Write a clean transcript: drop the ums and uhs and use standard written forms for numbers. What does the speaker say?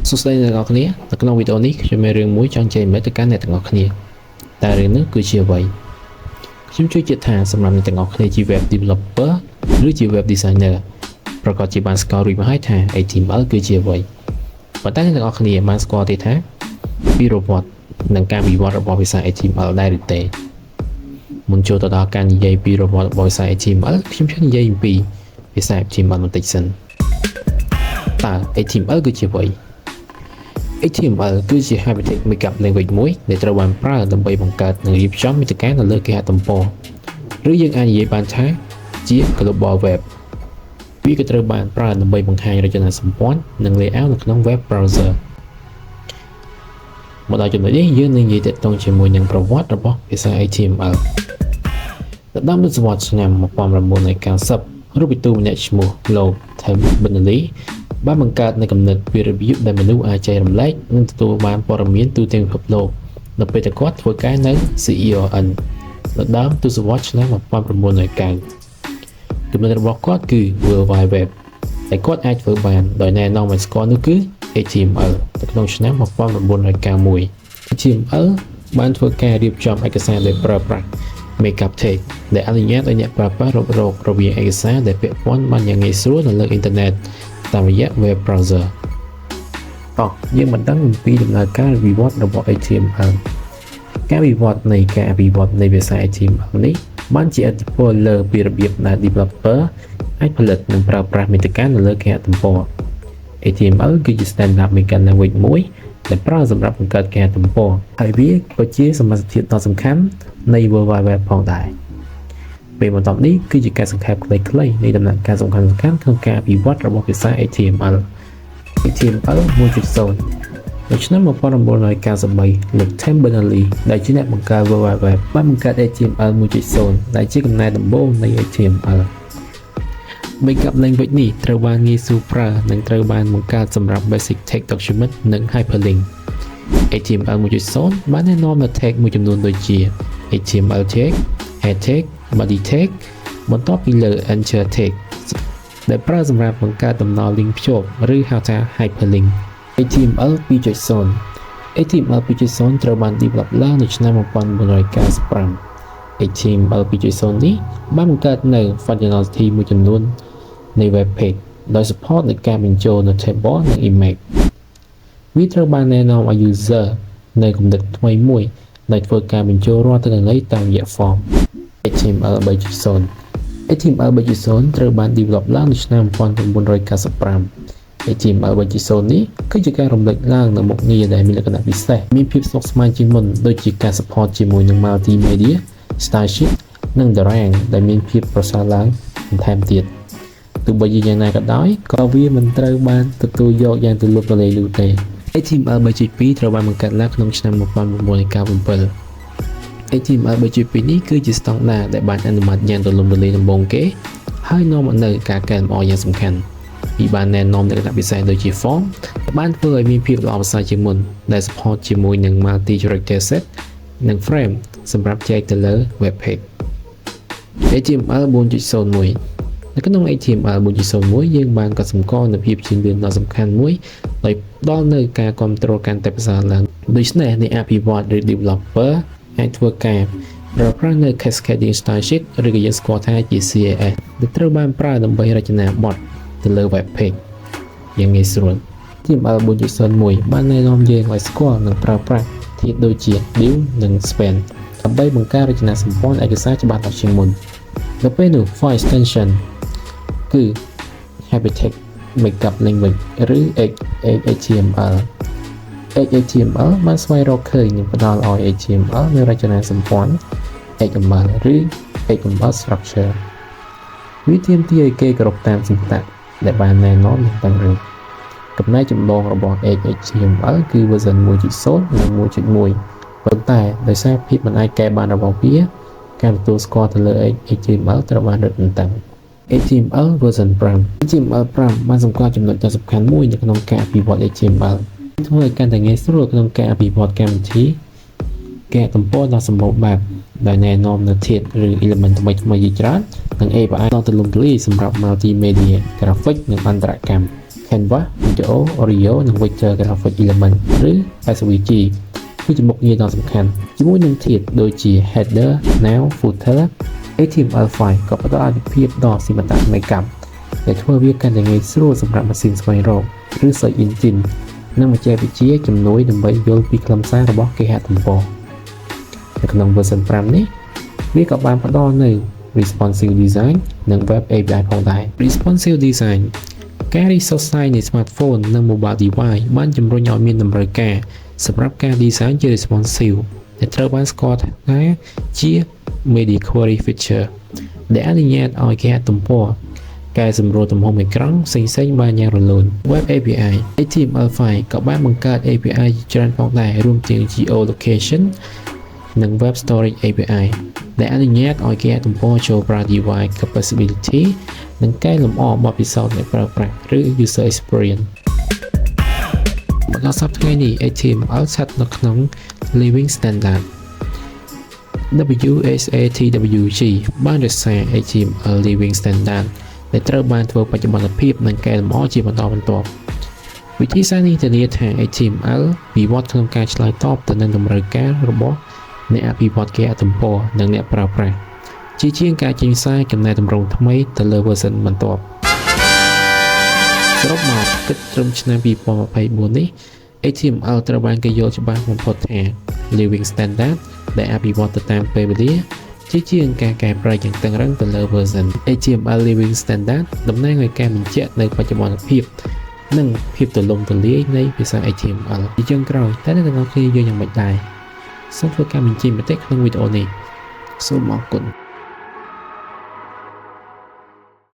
សួស្តីអ្នកទាំងអស់គ្នានៅក្នុងវីដេអូនេះខ្ញុំមានរឿងមួយចង់ចែករំលែកទៅកាន់អ្នកទាំងអស់គ្នាតែរឿងនេះគឺជាអ្វីខ្ញុំជឿជាក់ថាសម្រាប់អ្នកទាំងអស់គ្នាជា web developer ឬជា web designer ប្រកាសជាបានស្គាល់រួចមកហើយថា HTML គឺជាអ្វីប៉ុន្តែអ្នកទាំងអស់គ្នាបានស្គាល់ទេថាពីប្រវត្តិនិងការវិវត្តរបស់ភាសា HTML ដែរឬទេមុនចូលទៅដល់ការនិយាយពីប្រវត្តិរបស់ភាសា HTML ខ្ញុំចង់និយាយអំពីភាសា HTML បន្តិចសិនតើ HTML គឺជាអ្វី HTML គឺជា Hypertext Markup Language មួយដែលត្រូវបានប្រើដើម្បីបង្កើតនិងរៀបចំមាតិកានៅលើគេហទំព័រឬយើងអាចនិយាយបានថាជា Global Web វាក៏ត្រូវបានប្រើដើម្បីបង្ហាញរចនាសម្ព័ន្ធនិង layout នៅក្នុង Web Browser មកដល់ចំណុចនេះយើងនឹងនិយាយទាក់ទងជាមួយនឹងប្រវត្តិរបស់ភាសា HTML នៅដើមទសវត្សរ៍ឆ្នាំ1990រូបិទូម្នាក់ឈ្មោះ លោក Tim Berners-Lee បានបង្កើតនៅគំនិតពីរបៀបដែលមនុស្សអាចចែករំលែកនិងទទួលបានព័ត៌មានទូទាំងពិភពលោកនៅពេលដែលគាត់ធ្វើការនៅ CERN នៅដើមទសវត្សរ៍ឆ្នាំ1990គំនិតរបស់គាត់គឺ World Wide Web ដែលគាត់អាចធ្វើបានដោយណែនាំឲ្យស្គាល់នោះគឺ HTML នៅក្នុងឆ្នាំ1991 HTML បានធ្វើការរៀបចំឯកសារដោយប្រើប្រាស់ Markup Text ដែលអនុញ្ញាតឲ្យអ្នកប្រើប្រាស់រករវាងឯកសារដែលពាក់ព័ន្ធបានយ៉ាងងាយស្រួលនៅលើអ៊ីនធឺណិតតាមរយៈ Web Browser យើងមិនដឹងអំពីដំណើរការវិវត្តរបស់ HTML ការវិវត្តនៃការអភិវឌ្ឍនៃភាសា HTML នេះបានជាឥទ្ធិពលលើពីរបៀបដែល developer អាចផលិតនិងប្រើប្រាស់មាតិកានៅលើគេហទំព័រ HTML គឺជា standard Markup Language មួយដែលប្រើសម្រាប់បង្កើតគេហទំព័រហើយវាក៏ជាសមាសធាតុដ៏សំខាន់នៃ World Wide Web ផងដែរពេលបន្ទាប់នេះគឺជាការសង្ខេបខ្លីៗនៃដំណាក់កាលសំខាន់ៗក្នុងការអភិវឌ្ឍរបស់ភាសា HTML 1.0 នៅឆ្នាំ1993លោក Tim Berners-Lee ដែលជាអ្នកបង្កើត World Wide Web បានបង្កើត HTML 1.0 ដែលជាកំណែដំបូងនៃ HTML Markup Language នេះត្រូវបានងាយស្រួលប្រើនិងត្រូវបានបង្កើតសម្រាប់ Basic Text Document និង Hyperlink HTML 1.0 បានណែនាំនូវ tag មួយចំនួនដូចជា HTML tag, head tag, body tag បន្ទាប់ពីលើ anchor tag ដែលប្រើសម្រាប់បង្កើតតំណ link ភ្ជាប់ឬហៅថា hyperlink HTML 2.0 HTML 2.0 ត្រូវបាន develop ឡើងនៅឆ្នាំ1995 HTML 2.0 នេះបានបង្កើតនៅ functionality មួយចំនួននៃ web page ដោយ support នៃការបញ្ចូលនៅ table និង image វាត្រូវបានណែនាំឲ្យ user នៅគំនិតថ្មីមួយដែលធ្វើការបញ្ចូលរាល់ទិន្នន័យតាមរយៈ form HTML 3.0 HTML 3.0 ត្រូវបាន develop ឡើងនៅឆ្នាំ1995 HTML 3.0 នេះគឺជាការរំលេចឡើងនៅមុខងារដែលមានលក្ខណៈពិសេសមានភាពស្មុគស្មាញជាងមុនដូចជាការ support ជាមួយនឹង multimedia style sheet និង diagram ដែលមានភាពប្រសើរឡើងបន្ថែមទៀតទោះបីជាយ៉ាងណាក៏ដោយក៏វាមិនត្រូវបានទទួលយកយ៉ាងទូលំទូលាយនោះទេ HTML 3.2 ត្រូវបានបង្កើតឡើងក្នុងឆ្នាំ1997 HTML 3.2 នេះគឺជាស្តង់ដារដែលបានអនុម័តយ៉ាងទូលំទូលាយដំបូងគេហើយនាំមកនូវការកែលម្អយ៉ាងសំខាន់វាបានណែនាំលក្ខណៈពិសេសដូចជា form បានធ្វើឲ្យមានភាពល្អប្រសើរជាងមុនដែល support ជាមួយនឹង multi character set និង frame សម្រាប់ចែកទៅលើ web page HTML 4.01 នៅក្នុង HTML 4.01 យើងបានកត់សម្គាល់នូវភាពជឿនលឿនដ៏សំខាន់មួយដោយផ្ដល់នូវការគ្រប់គ្រងកាន់តែប្រសើរឡើងដូច្នេះអ្នកអភិវឌ្ឍឬ developer អាចធ្វើការប្រើប្រាស់នៅ cascading style sheet ឬក៏យើងស្គាល់ថាជា CSS ដែលត្រូវបានប្រើដើម្បីរចនាបទទៅលើ web page យ៉ាងងាយស្រួល HTML 4.01 បានណែនាំយើងឲ្យស្គាល់និងប្រើប្រាស់ធាតុដូចជា div និង span ដើម្បីបង្កើតរចនាសម្ព័ន្ធឯកសារច្បាស់លាស់ជាងមុននៅពេលនោះ for extension គឺ Hypertext Markup Language ឬ HTML HTML បានស្វែងរកឃើញនិងផ្ដល់ឲ្យ HTML មានរចនាសម្ព័ន្ធ XML ឬ XML structure វាទាមទារឲ្យគេគោរពតាមសិង្ហតដែលបានណែនាំនៅតាមរឿងកំណែចម្បងរបស់ HTML គឺ version 1.0 និង 1.1 ប៉ុន្តែដោយសារភាពមិនអាចកែបានរបស់វាការទទួលស្គាល់ទៅលើ HTML ត្រូវបានរឹតបន្តឹង HTML version 5 HTML 5 បានសម្គាល់ចំណុចដ៏សំខាន់មួយនៅក្នុងការអភិវឌ្ឍ HTML ធ្វើឲ្យកាន់តែងាយស្រួលក្នុងការអភិវឌ្ឍកម្មវិធីគេហទំព័រដ៏សម្បូរបែបដែលណែនាំនូវធាតុឬ element ថ្មីៗជាច្រើននិង API ដ៏ទូលំទូលាយសម្រាប់ multimedia graphic និងអន្តរកម្ម Canva, Video, Audio និង Vector Graphic Element ឬ SVG គឺជាមុខងារដ៏សំខាន់ជាមួយនឹងធាតុដូចជា Header, Now, Footer, HTML file ក៏ផ្ដល់អាទិភាពដល់សីមតនកម្មដែលធ្វើវាកាន់តែងាយស្រួលសម្រាប់ម៉ាស៊ីនស្វែងរកឬ Search Engine និងបច្ចេកវិទ្យាជំនួយដើម្បីយល់ពីខ្លឹមសាររបស់គេហទំព័រនៅក្នុង version 5 នេះវាក៏បានផ្ដល់នូវ responsive design និង web API ផងដែរ responsive design ការរីកសុសសាយនៃ smartphone និង mobile device បានជំរុញឲ្យមានតម្រូវការសម្រាប់ការ design ជា responsive ដែលត្រូវបានស្គាល់ថាជា media query feature ដែលអនុញ្ញាតឲ្យគេហទំព័រកែសម្រួលទំហំអេក្រង់ផ្សេងៗបានយ៉ាងរលូន Web API HTML file ក៏បានបង្កើត API ជាច្រើនផងដែររួមទាំង geolocation និង Web Storage API ដែលអនុញ្ញាតឲ្យគេហទំព័រចូលប្រើ device compatibility និងកែលម្អបទពិសោធន៍អ្នកប្រើប្រាស់ឬ user experience ដល់សប្តាហ៍ថ្ងៃនេះ HTML ស្ថិតនៅក្នុង Living Standard WSATWG បានរក្សា HTML Living Standard ដែលត្រូវបានធ្វើបច្ចុប្បន្នភាពនិងកែលម្អជាបន្តបន្ទាប់វិធីសាស្ត្រនេះធានាថា HTML វិវត្តក្នុងការឆ្លើយតបទៅនឹងតម្រូវការរបស់អ្នកអភិវឌ្ឍគេហទំព័រនិងអ្នកប្រើប្រាស់ជាងការចេញផ្សាយកំណែទម្រង់ថ្មីទៅលើ version បន្ទាប់សរុបមកគិតត្រឹមឆ្នាំ2024នេះ HTML ត្រូវបានគេយល់ច្បាស់បំផុតថា Living Standard ដែលអភិវឌ្ឍទៅតាមពេលវេលាជាងការកែប្រែយ៉ាងតឹងរ៉ឹងទៅលើ version HTML Living Standard តំណាងឲ្យការបញ្ជាក់នៅបច្ចុប្បន្នភាពនិងភាពទូលំទូលាយនៃភាសា HTML ជាចុងក្រោយតែអ្នកទាំងអស់គ្នាយល់យ៉ាងម៉េចដែរសូមធ្វើការបញ្ចេញមតិក្នុងវីដេអូនេះសូមអរគុណ